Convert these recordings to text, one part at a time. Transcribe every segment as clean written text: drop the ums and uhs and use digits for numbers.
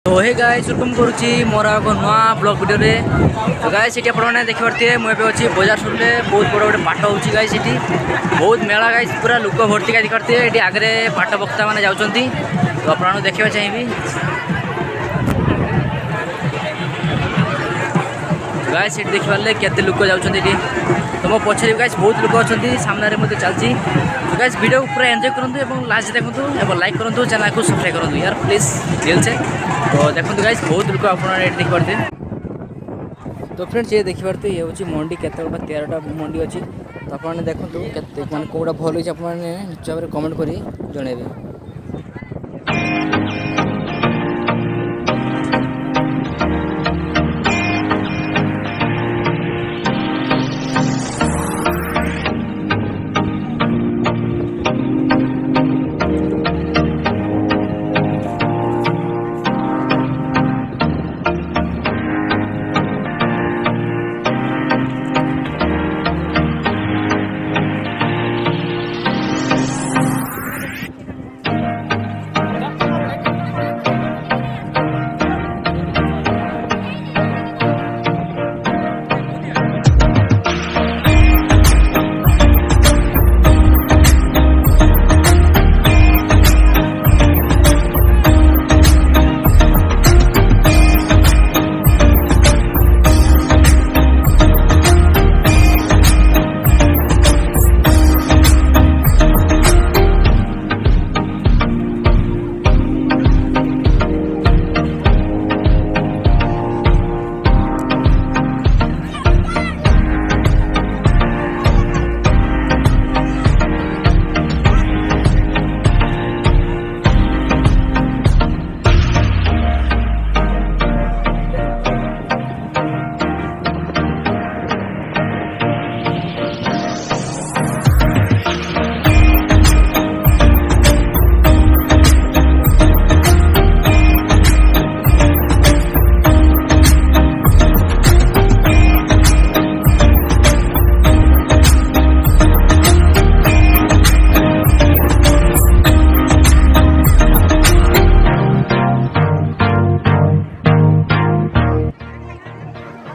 तो hey guys welcome करुच्ची मोर एक नुआ ब्लॉग वीडियो रे। तो गाइस ये आपने देखिपे मुझे अच्छी बजार सुनले बहुत बड़ गोटे पाठ हो गाइस ये बहुत मेला गाइस पूरा लोक भर्ती का देखिपे ये आगे पाठ वक्ता मैंने जाऊँगी तो आपको देखा चाहिए। गाइस ये देखिपारे केते लोक जाऊँगी तो मो पछरे गाइस बहुत लोक अच्छा सामने मत चलती। तो गाइस वीडियो पूरा एंजॉय करूँ और लास्ट देखूँ और लाइक करूँ चैनल को सब्सक्राइब करूँ यार प्लीज दिल से। तो देखो गाइस बहुत लोक आप देखिपे। तो फ्रेंड्स ये देखिपे ये हूँ मंडी के 13टा मंडी अच्छी तो आपने देखो मैंने कौटा भल होती आपने निश्चय भाव कमेंट कर जनइबे।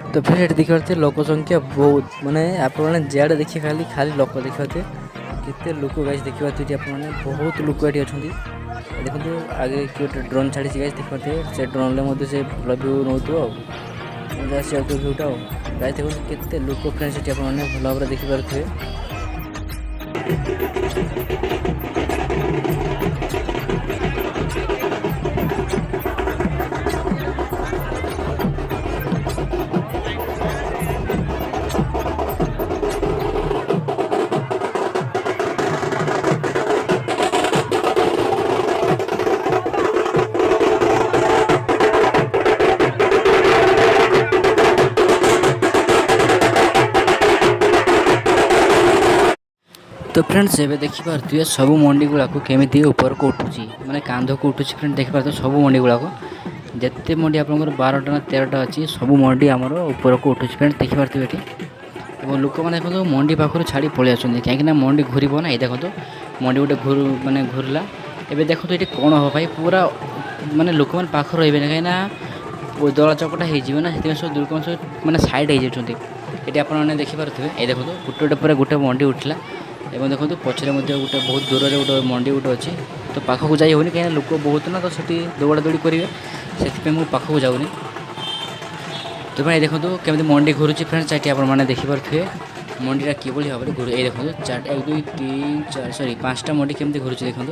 तो फिर ये देखिए लोक संख्या बहुत माने आपने जेड देखिए खाली खाली लोक देखिए केते लोक गाइस देखिए आपने बहुत लोक ये अच्छा देखो आगे किए ड्रोन छाड़ी गाइस देखिए से ड्रोन से भल व्यू नौ मजा आस भ्यूटा गाइस देखो केते लोक फ्रेंड्स ये आपने भल भाव देखिपे। तो फ्रेंड्स ये देखिपे सब मंडी गुड़ाक केमी ऊपर को उठुची माने कांध को उठुची फ्रेंड देखिपे सब मंडी गुड़ाक जिते मंडी आप 12टा ना 13टा अच्छी सब मंडी आमर ऊपर को उठुची फ्रेंड देखिपे ये लोक मैंने देखो मंडी पाखर छाड़ी पलि आसुँच कहीं मंडी घूर ना ये देखो मंडी गोटे माने घूरला एवं देखो ये कौन हम भाई पूरा माने लोक मैंने पाखर रही कहीं दला चकटा होना से सब दुर्ग सब मैंने सैड होती आपने देखिपे ये देखो गोटे गोटे गोटे मंडी उठला एवं देखो पछरे गोटे बहुत दूर में गोटे मंडी गोटे अच्छी तो पाखक जाई होनी कहीं लोक बहुत ना तो से दौड़ा दौड़ी करेंगे से मुझे पाखक जाऊनी। तो भाई देखो केमी मंडी घूरुची फ्रेंड्स ये आपने देखिपे मंडीटा किभली भाव में घूर ये देखो 4 1 2 3 4 सॉरी 5टा मंडी केमी घूरुची देखो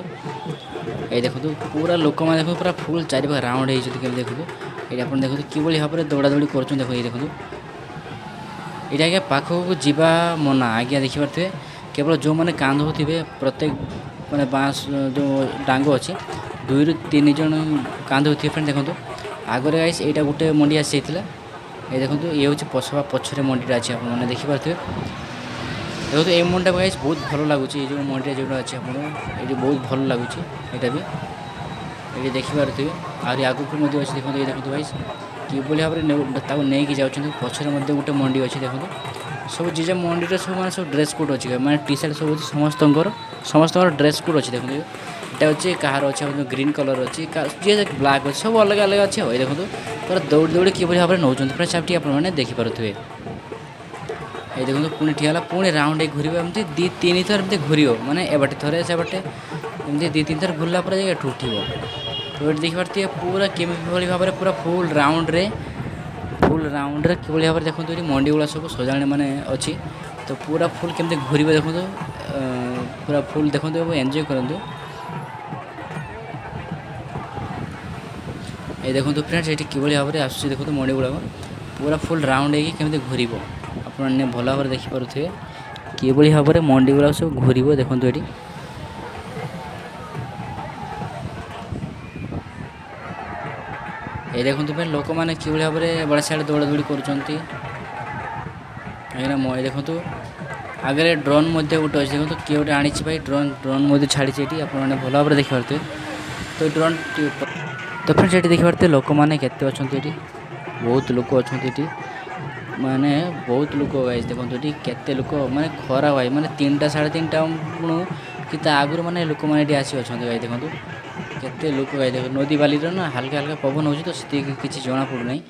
ये देखो पूरा लोक मैंने देखो पूरा फुल चारि भाग राउंड होती देखो ये आप देखो किभली भाव में दौड़ा दौड़ी कर देखो ये देखो ये आज्ञा पाखक जावा मना आज्ञा देखिपे केवल जो मैंने कांध होते प्रत्येक मैंने बाँस जो डांग अच्छी 2 ରୁ 3 जन कांध होते फ्रेंड देखो आगे गाइस यहाँ गोटे मंडी आसी ये देखो ये हूँ पछवा पछरे मंडीटा अच्छी आपने देखिपे देखो ये मंडीटा गाइस बहुत भल लगुच जो मंडी जो अच्छी आप बहुत भल लगुच यहाँ भी ये देखिपे आगे अच्छी देखो ये देखो गाइस किभली भाव में नहीं जाऊँ पछरे गोटे मंडी अच्छी देखो सब जे मंडी सब माने सब ड्रेस कोड अच्छी माने टी शर्ट सब समस्त ड्रेस कोड अच्छी देखो এটা হচ্ছে কাহার ଅଛି ଗ୍ରୀନ୍ କଲର୍ ଅଛି ଯିଏ ବ୍ଲାକ୍ ଅଛି ସବୁ ଅଲଗା ଅଲଗା ଅଛି ଆଉ। ଏଇ ଦେଖନ୍ତୁ ପୁରା ଦୌଡ଼ି ଦୌଡ଼ି କିଭଳି ଭାବରେ ନେଉଛନ୍ତି ପୁରା ଚାପଟି ଆପଣମାନେ ଦେଖିପାରୁଥିବେ। ଏଇ ଦେଖନ୍ତୁ ପୁଣି ଠିଆ ହେଲା, ପୁଣି ରାଉଣ୍ଡ ହେଇ ଘୁରିବ, ଏମିତି ଦୁଇ ତିନି ଥର ଏମିତି ଘୁରିବ, ମାନେ ଏବାଟେ ଥରେ ସେବାଟେ ଏମିତି ଦୁଇ ତିନି ଥର ଘୁରିଲା ପରେ ଯାଇକି ଏଠୁ ଉଠିବ। ତ ଏଠି ଦେଖିପାରୁଥିବେ ପୁରା କିଭଳି ଭାବରେ ପୁରା ଫୁଲ୍ ରାଉଣ୍ଡରେ କିଭଳି ଭାବରେ ଦେଖନ୍ତୁ ଏଠି ମଣ୍ଡି ଗୁଡ଼ା ସବୁ ସଜାଣି ମାନେ ଅଛି। ତ ପୁରା ଫୁଲ୍ କେମିତି ଘୁରିବ ଦେଖନ୍ତୁ, ପୁରା ଫୁଲ୍ ଦେଖନ୍ତୁ ଏବଂ ଏନ୍ଜୟ କରନ୍ତୁ। এই দেখନ୍ତୁ ଫ୍ରେଣ୍ଡସ୍ ଏଠି କିଭଳି ଭାବରେ ଆସୁଛି ଦେଖନ୍ତୁ ମଣ୍ଡି ଗୁଡ଼ାକ ପୁରା ଫୁଲ୍ ରାଉଣ୍ଡ ହେଇକି କେମିତି ଘୁରିବ, ଆପଣମାନେ ଭଲ ଭାବରେ ଦେଖିପାରୁଥିବେ କିଭଳି ଭାବରେ ମଣ୍ଡି ଗୁଡ଼ାକ ସବୁ ଘୁରିବ। ଦେଖନ୍ତୁ ଏଠି এই ଦେଖନ୍ତୁ ପାଇଁ ଲୋକମାନେ କିଭଳି ଭାବରେ ବଡ଼ ସାଇଡ଼୍ ଦୌଡ଼ାଦୌଡ଼ି କରୁଛନ୍ତି। କାହିଁକିନା ଏ ଦେଖନ୍ତୁ ଆଗରେ ଡ୍ରୋନ୍ ମଧ୍ୟ ଗୋଟେ ଅଛି, ଦେଖନ୍ତୁ କିଏ ଗୋଟେ ଆଣିଛି ଭାଇ ଡ୍ରୋନ୍ ମଧ୍ୟ ଛାଡ଼ିଛି ଏଠି, ଆପଣମାନେ ଭଲ ଭାବରେ ଦେଖିପାରୁଥିବେ। ତ ଡ୍ରୋନ୍ ତ ଫ୍ରେଣ୍ଡସ୍ ଏଠି ଦେଖିପାରୁଥିବେ ଲୋକମାନେ କେତେ ଅଛନ୍ତି, ଏଠି ବହୁତ ଲୋକ ଅଛନ୍ତି ଏଠି, ମାନେ ବହୁତ ଲୋକ ଗାଇସ୍। ଦେଖନ୍ତୁ ଏଠି କେତେ ଲୋକ, ମାନେ ଖରା ଭାଇ ମାନେ 3ଟା 3:30 ବେଳୁ କି ତା ଆଗରୁ ମାନେ ଲୋକମାନେ ଏଠି ଆସି ଅଛନ୍ତି ଗାଈ। ଦେଖନ୍ତୁ କେତେ ଲୋକ ଗାଈ, ଦେଖନ୍ତୁ ନଦୀ ବାଲିର ନା ହାଲକା ହାଲକା ପବନ ହେଉଛି ତ ସେତିକି କିଛି ଜଣାପଡ଼ୁନାହିଁ।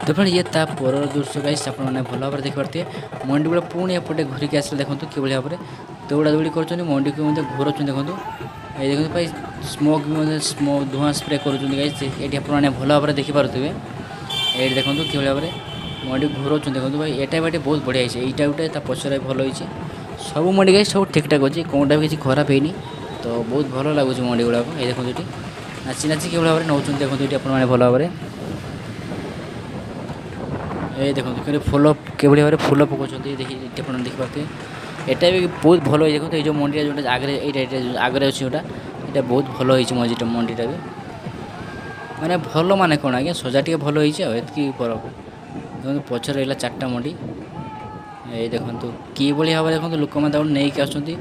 ତ ଫ୍ରେଣ୍ଡସ୍ ଇଏ ତା ପରର ଦୃଶ୍ୟ ଗାଇସ୍, ଆପଣମାନେ ଭଲ ଭାବରେ ଦେଖିପାରୁଥିବେ। ମଣ୍ଡି ଗୁଡ଼ା ପୁଣି ଏପଟେ ଘୁରିକି ଆସିଲେ, ଦେଖନ୍ତୁ କିଭଳି ଭାବରେ ଦୌଡ଼ା ଦୌଡ଼ି କରୁଛନ୍ତି, ମଣ୍ଡିକୁ ମଧ୍ୟ ଘୁରଉଛନ୍ତି। ଦେଖନ୍ତୁ এই ଦେଖନ୍ତୁ ଭାଇ ସ୍ମୋକ୍ ବି ମଧ୍ୟ ଧୂଆଁ ସ୍ପ୍ରେ କରୁଛନ୍ତି ଗାଇସ୍, ଏଠି ଆପଣମାନେ ଭଲ ଭାବରେ ଦେଖିପାରୁଥିବେ। ଏଇଠି ଦେଖନ୍ତୁ କିଭଳି ଭାବରେ ମଣ୍ଡି ଘୁରଉଛନ୍ତି, ଦେଖନ୍ତୁ ଭାଇ ଏଇଟା ବାଟେ ବହୁତ ବଢ଼ିଆ ହେଇଛି, ଏଇଟା ଗୋଟେ ତା ପଛରେ ଭଲ ହେଇଛି। ସବୁ ମଣ୍ଡି ଗାଇସ୍ ସବୁ ଠିକ୍ଠାକ୍ ଅଛି, କେଉଁଟା ବି କିଛି ଖରାପ ହେଇନି, ତ ବହୁତ ଭଲ ଲାଗୁଛି ମଣ୍ଡି ଗୁଡ଼ାକ। ଏଇ ଦେଖନ୍ତୁ ଏଠି ନାଚି ନାଚି କିଭଳି ଭାବରେ ନେଉଛନ୍ତି, ଦେଖନ୍ତୁ ଏଠି ଆପଣମାନେ ଭଲ ଭାବରେ। এই ଦେଖନ୍ତୁ ଫୁଲ କିଭଳି ଭାବରେ ଫୁଲ ପକାଉଛନ୍ତି, ଏଠି ଆପଣମାନେ ଦେଖିପାରୁଥିବେ। এটা ବି ବହୁତ ଭଲ ହେଇଛି, ଦେଖନ୍ତୁ ଏଇ ଯେଉଁ ମଣ୍ଡିଟା ଯେଉଁଟା ଆଗରେ ଏଇଟା ଆଗରେ ଅଛି ଯେଉଁଟା, ଏଇଟା ବହୁତ ଭଲ ହେଇଛି ମଣ୍ଡିଟା ବି, ମାନେ ଭଲ ମାନେ କ'ଣ ଆଜ୍ଞା ସଜା ଟିକେ ଭଲ ହେଇଛି ଆଉ ଏତିକି ଫରକ। ଦେଖନ୍ତୁ ପଛରେ ରହିଲା 4ଟା ମଣ୍ଡି। ଏଇ ଦେଖନ୍ତୁ କିଭଳି ଭାବରେ ଦେଖନ୍ତୁ ଲୋକମାନେ ତାକୁ ନେଇକି ଆସୁଛନ୍ତି।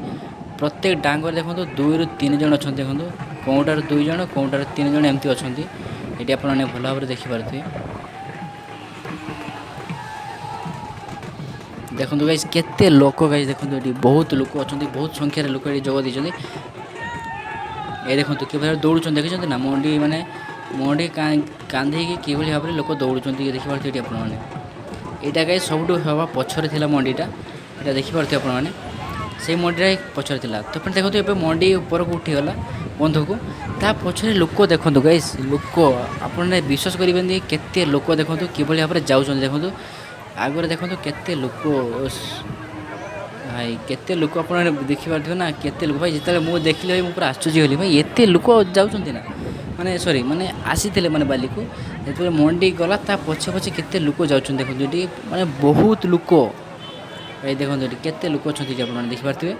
ପ୍ରତ୍ୟେକ ଡାଙ୍ଗରେ ଦେଖନ୍ତୁ 2ରୁ 3 ଜଣ ଅଛନ୍ତି, ଦେଖନ୍ତୁ କେଉଁଟାରେ 2 ଜଣ କେଉଁଟାରେ 3 ଜଣ ଏମିତି ଅଛନ୍ତି। ଏଠି ଆପଣମାନେ ଭଲ ଭାବରେ ଦେଖିପାରୁଥିବେ। ଦେଖନ୍ତୁ ଗାଇସ୍ କେତେ ଲୋକ ଗାଇସ୍, ଦେଖନ୍ତୁ ଏଠି ବହୁତ ଲୋକ ଅଛନ୍ତି, ବହୁତ ସଂଖ୍ୟାରେ ଲୋକ ଏଠି ଯୋଗ ଦେଇଛନ୍ତି। ଏ ଦେଖନ୍ତୁ କିଭଳି ଦୌଡ଼ୁଛନ୍ତି ଦେଖିଛନ୍ତି ନା, ମଣ୍ଡି କାନ୍ଧେଇକି କିଭଳି ଭାବରେ ଲୋକ ଦୌଡ଼ୁଛନ୍ତି ଦେଖିପାରୁଥିବେ ଏଠି ଆପଣମାନେ। ଏଇଟା ଗାଇସ୍ ସବୁଠୁ ହେବା ପଛରେ ଥିଲା ମଣ୍ଡିଟା, ଏଇଟା ଦେଖିପାରୁଥିବେ ଆପଣମାନେ, ସେଇ ମଣ୍ଡିଟା ପଛରେ ଥିଲା। ତ ପୁଣି ଦେଖନ୍ତୁ ଏବେ ମଣ୍ଡି ଉପରକୁ ଉଠିଗଲା ବନ୍ଧକୁ, ତା ପଛରେ ଲୋକ ଦେଖନ୍ତୁ ଗାଇସ୍, ଲୋକ ଆପଣମାନେ ବିଶ୍ୱାସ କରିବେନି କେତେ ଲୋକ ଦେଖନ୍ତୁ କିଭଳି ଭାବରେ ଯାଉଛନ୍ତି। ଦେଖନ୍ତୁ ଆଗରେ ଦେଖନ୍ତୁ କେତେ ଲୋକ ଭାଇ, କେତେ ଲୋକ ଆପଣମାନେ ଦେଖିପାରୁଥିବେ ନା, କେତେ ଲୋକ ଭାଇ। ଯେତେବେଳେ ମୁଁ ଦେଖିଲି ଭାଇ ମୁଁ ପୁରା ଆଶ୍ଚର୍ଯ୍ୟ ହେଲି, ଭାଇ ଏତେ ଲୋକ ଯାଉଛନ୍ତି ନା, ମାନେ ଆସିଥିଲେ ମାନେ ବାଲିକୁ, ଯେତେବେଳେ ମଣ୍ଡି ଗଲା ତା ପଛେ ପଛେ କେତେ ଲୋକ ଯାଉଛନ୍ତି। ଦେଖନ୍ତୁ ଏଠି ମାନେ ବହୁତ ଲୋକ ଭାଇ, ଦେଖନ୍ତୁ ଏଠି କେତେ ଲୋକ ଅଛନ୍ତି ଯେ ଆପଣମାନେ ଦେଖିପାରୁଥିବେ।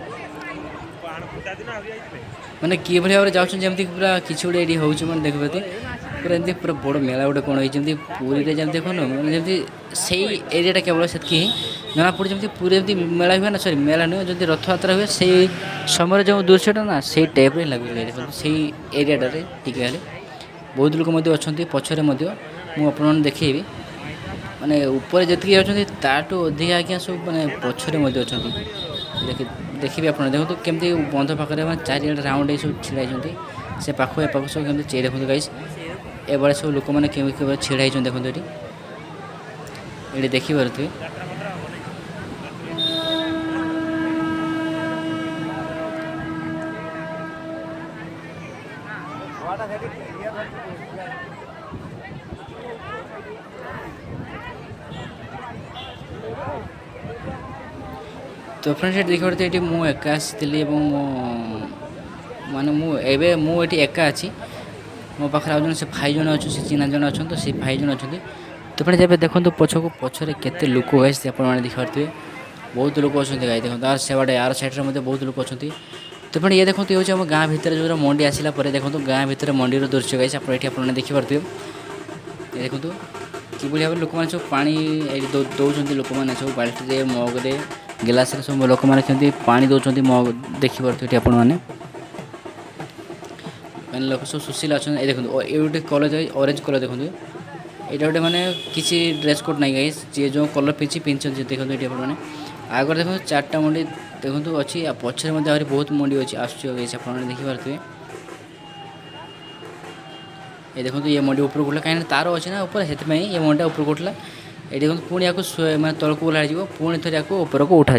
ମାନେ କିଭଳି ଭାବରେ ଯାଉଛନ୍ତି ଯେମିତି ପୁରା କିଛି ଗୋଟେ ଏଠି ହେଉଛି, ମାନେ ଦେଖିପାରୁଥିବେ ପୁରା ଏମିତି ପୁରା ବଡ଼ ମେଳା ଗୋଟେ କ'ଣ ହେଇଛି, ଯେମିତି ପୁରୀରେ ଯେମିତି ଦେଖୁନ, ମାନେ ଯେମିତି ସେଇ ଏରିଆଟା କେବଳ ସେତିକି ହିଁ ଜଣାପଡ଼ୁଛି, ଯେମିତି ପୁରୀ ଯେମିତି ମେଳା ହୁଏ ନା, ମେଳା ନୁହେଁ ଯଦି ରଥଯାତ୍ରା ହୁଏ ସେଇ ସମୟରେ ଯେଉଁ ଦୃଶ୍ୟଟା ନା ସେଇ ଟାଇପ୍ରେ ଲାଗୁଛି। ଦେଖନ୍ତୁ ସେଇ ଏରିଆଟାରେ ଟିକେ ହେଲେ ବହୁତ ଲୋକ ମଧ୍ୟ ଅଛନ୍ତି ପଛରେ ମଧ୍ୟ, ମୁଁ ଆପଣମାନଙ୍କୁ ଦେଖେଇବି। ମାନେ ଉପରେ ଯେତିକି ଅଛନ୍ତି ତାଠୁ ଅଧିକା ଆଜ୍ଞା ସବୁ ମାନେ ପଛରେ ମଧ୍ୟ ଅଛନ୍ତି, ଦେଖିବେ ଆପଣ। ଦେଖନ୍ତୁ କେମିତି ବନ୍ଧ ପାଖରେ ମାନେ ଚାରିଆଡ଼େ ରାଉଣ୍ଡ ହେଇ ସବୁ ଛିଡ଼ା ହେଇଛନ୍ତି, ସେ ପାଖ ଏ ପାଖ ସବୁ କେମିତି ଦେଖନ୍ତୁ ଗାଇସ୍, ଏଭଳିଆ ସବୁ ଲୋକମାନେ କେମିତି ଛିଡ଼ା ହେଇଛନ୍ତି ଦେଖନ୍ତୁ ଏଠି ଦେଖିପାରୁଥିବେ। ତ ଫ୍ରେଣ୍ଡସ୍ ଏଠି ଦେଖିପାରୁଥିବେ, ଏଠି ମୁଁ ଏକା ଆସିଥିଲି ଏବଂ ମୁଁ ଏଠି ଏକା ଅଛି, ମୋ ପାଖରେ ଆଉ ଜଣେ ସେ ଭାଇ ଜଣେ ଅଛନ୍ତି, ସେ ଚିହ୍ନା ଜଣେ ଅଛନ୍ତି, ତ ସେ ଭାଇ ଜଣେ ଅଛନ୍ତି। ତ ଫ୍ରେଣ୍ଡସ୍ ଏବେ ଦେଖନ୍ତୁ ପଛରେ କେତେ ଲୋକ ଗାଇସ୍, ଆପଣମାନେ ଦେଖିପାରୁଥିବେ ବହୁତ ଲୋକ ଅଛନ୍ତି ଗାଈ। ଦେଖନ୍ତୁ ଆର ସେବାଟେ ଆର ସାଇଡ଼୍ରେ ମଧ୍ୟ ବହୁତ ଲୋକ ଅଛନ୍ତି। ତ ପୁଣି ଇଏ ଦେଖନ୍ତୁ, ହେଉଛି ଆମ ଗାଁ ଭିତରେ ଯେଉଁଟା ମଣ୍ଡି ଆସିଲା ପରେ, ଦେଖନ୍ତୁ ଗାଁ ଭିତରେ ମଣ୍ଡିର ଦୃଶ୍ୟ ଗାଇସ୍, ଆପଣମାନେ ଦେଖିପାରୁଥିବେ। ଦେଖନ୍ତୁ କିଭଳି ଭାବରେ ଲୋକମାନେ ସବୁ ପାଣି ଏଇଠି ଦେଉଛନ୍ତି, ଲୋକମାନେ ସବୁ ବାଲ୍ଟିରେ ମଗରେ ଗ୍ଲାସ୍ରେ ସବୁ ଲୋକମାନେ କେମିତି ପାଣି ଦେଉଛନ୍ତି, ମଗ ଦେଖିପାରୁଥିବେ ଏଠି ଆପଣମାନେ। ମାନେ ଲୋକ ସବୁ ସୁଶୀଳ ଅଛନ୍ତି। ଏଇ ଦେଖନ୍ତୁ ଏ ଗୋଟେ କଲର୍ ଅରେଞ୍ଜ କଲର୍, ଦେଖନ୍ତୁ ଏଇଟା ଗୋଟେ ମାନେ କିଛି ଡ୍ରେସ୍ କୋଡ଼୍ ନାହିଁ ଗାଇସ୍, ଯିଏ ଯେଉଁ କଲର୍ ପିନ୍ଧିଛନ୍ତି ଦେଖନ୍ତୁ ଏଠି ଆପଣମାନେ। आगे देखो 4टा मंडी देखो अच्छी पछरे मध्य आहरी बहुत मंडी अच्छी आस आपने देखिपे। ये देखो ये मंडी ऊपर उठला कहीं तार अच्छे ना ऊपर से ये मंडा ऊपर उठला। ये देखो पुणी या मैं तलक ओह्लाड़ पुणी थे या ऊपर को उठा।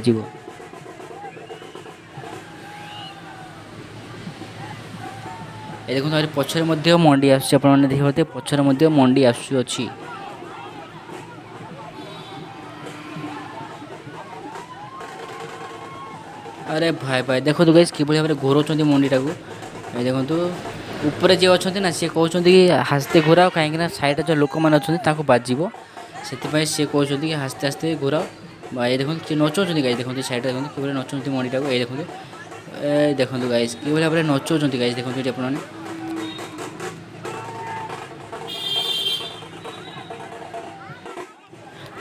ये देखो आहरी पछरे मध्य मंडी आपने देखिए पछरे मध्य मंडी आसूची। अरे भाई भाई देखो तो गाइस कि भाव में घोराउं मंडीटा को। देखो ऊपर जी अच्छा ना सी कहते कि हास्ते घोराओ कहीं सैड जो लोक मैंने अच्छा बाजिब से सी कहते कि हास्ते हास्ते घोराओ। ये देखो कि नचाऊँ गाइस देखो सैड देखो कि नचाऊँ मंडीटा को। ये देखो गाइस कि भाव में नचाऊँ गाइस देखो ये आपने।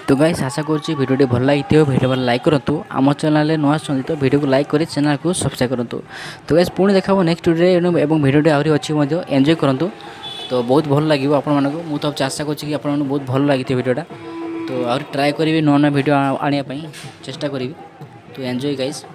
तो गाइस आशा करुँच भिडियो भल लगी भिडियो भल लाइक करूँ। आम चैनल नुआ तो भिडियो को लाइक कर चैनल को सब्सक्राइब करूँ। तो गाइस पुणी देखा नेक्स्ट वीडियो और भिडियो आहरी अच्छी एंजॉय करूँ। तो बहुत भल लगे आपण मुझे तो आशा करी बहुत भल लगी भिडियोटा। तो आहरी ट्राए करी नुआ नुआ भिडियो आने चेष्टा करी। तो एंजॉय गाइस।